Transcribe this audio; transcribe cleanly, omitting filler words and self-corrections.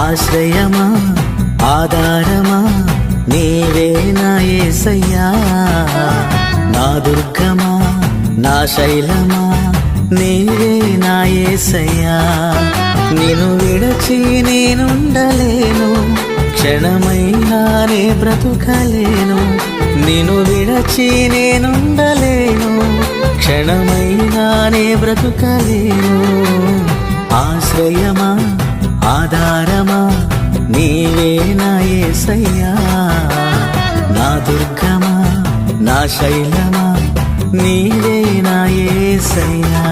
ఆశ్రయమా ఆధారమా నీవే నా యేసయ్యా, నా దుర్గమా నా శైలమా నీవే నా యేసయ్యా. నిన్ను విడచి నేనుండలేను, క్షణమైనానే బ్రతుకలేను. నిన్ను విడచి నేనుండలేను, క్షణమైనానే బ్రతుకలేను. ఆశ్రయమా ఆధారమా నీవే నా యేసయ్యా, నా దుర్గమా నా శైలమా నీవే నా యేసయ్యా.